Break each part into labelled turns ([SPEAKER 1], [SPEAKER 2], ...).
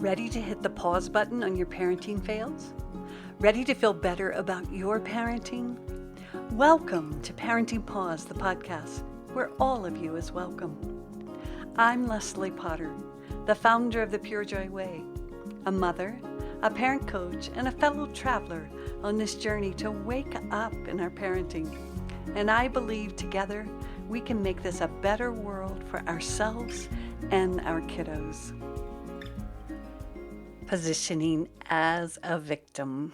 [SPEAKER 1] Ready to hit the pause button on your parenting fails? Ready to feel better about your parenting? Welcome to Parenting Pause, the podcast, where all of you is welcome. I'm Leslie Potter, the founder of the Purejoy Way, a mother, a parent coach, and a fellow traveler on this journey to wake up in our parenting. And I believe together we can make this a better world for ourselves and our kiddos. Positioning as a victim.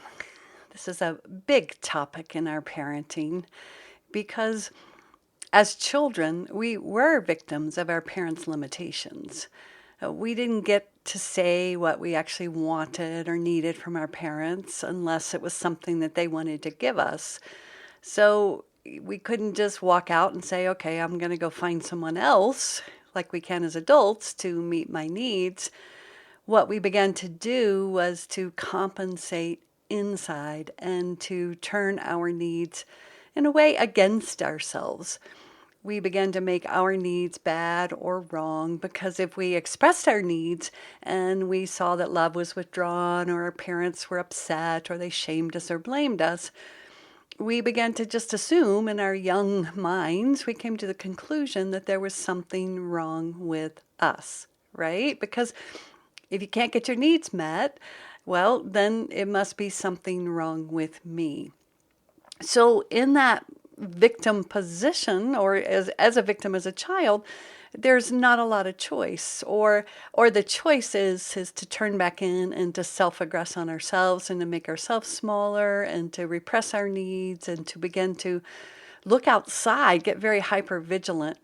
[SPEAKER 1] This is a big topic in our parenting because as children, we were victims of our parents' limitations. We didn't get to say what we actually wanted or needed from our parents unless it was something that they wanted to give us. So we couldn't just walk out and say, okay, I'm going to go find someone else like we can as adults to meet my needs. What we began to do was to compensate inside and to turn our needs in a way against ourselves. We began to make our needs bad or wrong because if we expressed our needs and we saw that love was withdrawn or our parents were upset or they shamed us or blamed us, we began to just assume in our young minds, we came to the conclusion that there was something wrong with us, right? Because if you can't get your needs met, well, then it must be something wrong with me. So in that victim position, or as a victim as a child, there's not a lot of choice. Or the choice is to turn back in and to self-aggress on ourselves and to make ourselves smaller and to repress our needs and to begin to look outside, get very hyper vigilant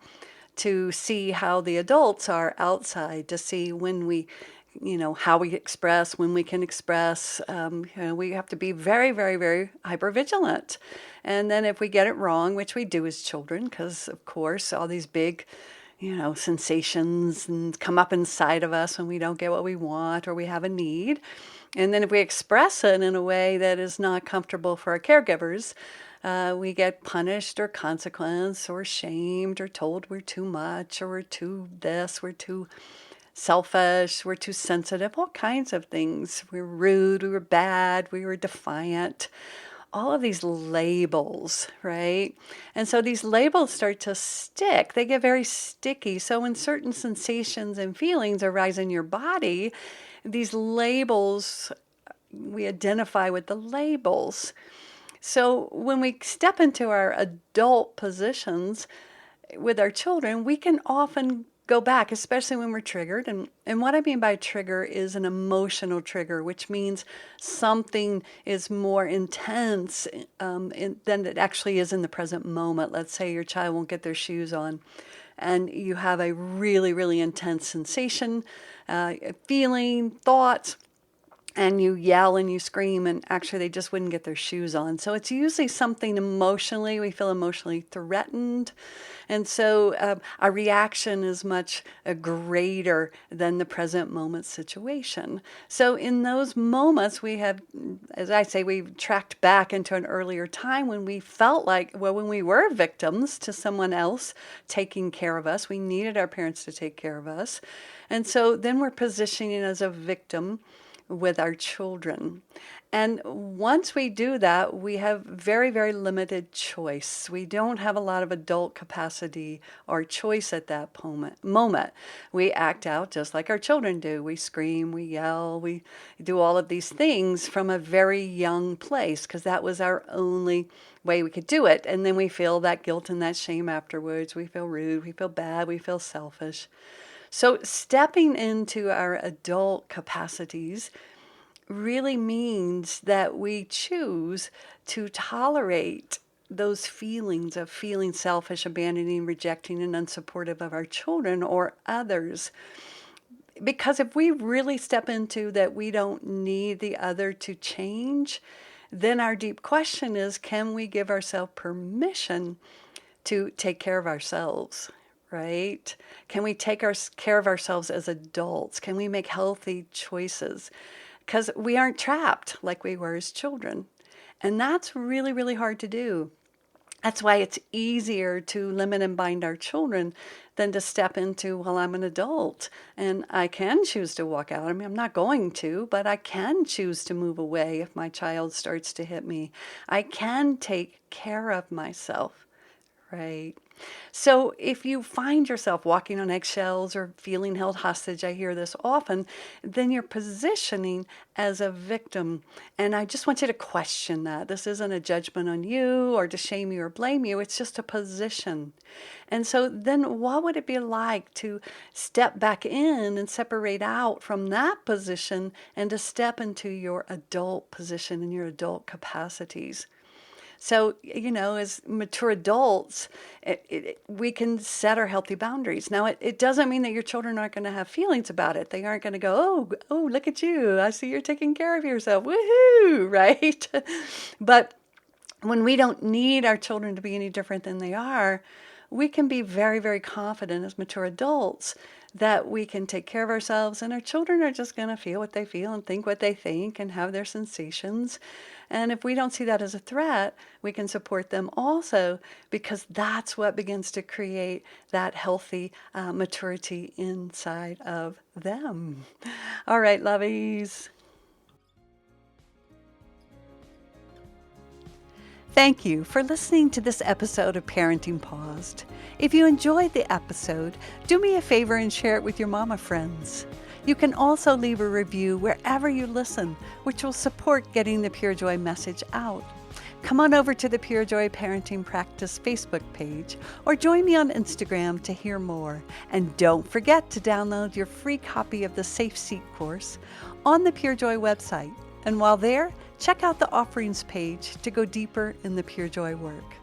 [SPEAKER 1] to see how the adults are outside, to see when we how we express, when we can express. We have to be very, very, very hypervigilant. And then if we get it wrong, which we do as children, because of course all these big, sensations and come up inside of us when we don't get what we want or we have a need. And then if we express it in a way that is not comfortable for our caregivers, we get punished or consequenced or shamed or told we're too much or we're too this, we're too selfish, we're too sensitive, all kinds of things. We're rude, we were bad, we were defiant. All of these labels, right? And so these labels start to stick. They get very sticky. So when certain sensations and feelings arise in your body, these labels, we identify with the labels. So when we step into our adult positions with our children, we can often go back, especially when we're triggered. And what I mean by trigger is an emotional trigger, which means something is more intense than it actually is in the present moment. Let's say your child won't get their shoes on and you have a really, really intense sensation, feeling, thoughts, and you yell and you scream, and actually they just wouldn't get their shoes on. So it's usually something emotionally, we feel emotionally threatened. And so our reaction is much greater than the present moment situation. So in those moments, we have, as I say, we've tracked back into an earlier time when we felt like, well, when we were victims to someone else taking care of us, we needed our parents to take care of us. And so then we're positioning as a victim with our children. And once we do that, we have very, very limited choice. We don't have a lot of adult capacity or choice at that moment. We act out just like our children do. We scream, we yell, we do all of these things from a very young place because that was our only way we could do it. And then we feel that guilt and that shame afterwards. We feel rude, we feel bad, we feel selfish. So stepping into our adult capacities really means that we choose to tolerate those feelings of feeling selfish, abandoning, rejecting, and unsupportive of our children or others. Because if we really step into that we don't need the other to change, then our deep question is, can we give ourselves permission to take care of ourselves? Right? Can we take care of ourselves as adults? Can we make healthy choices? Because we aren't trapped like we were as children. And that's really, really hard to do. That's why it's easier to limit and bind our children than to step into, well, I'm an adult and I can choose to walk out. I mean, I'm not going to, but I can choose to move away if my child starts to hit me. I can take care of myself. Right. So if you find yourself walking on eggshells or feeling held hostage, I hear this often, then you're positioning as a victim. And I just want you to question that. This isn't a judgment on you or to shame you or blame you. It's just a position. And so then what would it be like to step back in and separate out from that position and to step into your adult position and your adult capacities? So, as mature adults, we can set our healthy boundaries. Now, it doesn't mean that your children aren't going to have feelings about it. They aren't going to go, oh, look at you. I see you're taking care of yourself. Woohoo, right? But when we don't need our children to be any different than they are, we can be very, very confident as mature adults that we can take care of ourselves, and our children are just going to feel what they feel and think what they think and have their sensations. And if we don't see that as a threat, we can support them also, because that's what begins to create that healthy maturity inside of them. All right, lovies. Thank you for listening to this episode of Parenting Paused. If you enjoyed the episode, do me a favor and share it with your mama friends. You can also leave a review wherever you listen, which will support getting the Purejoy message out. Come on over to the Purejoy Parenting Practice Facebook page or join me on Instagram to hear more. And don't forget to download your free copy of the Safe Seat course on the Purejoy website. And while there, check out the offerings page to go deeper in the Purejoy work.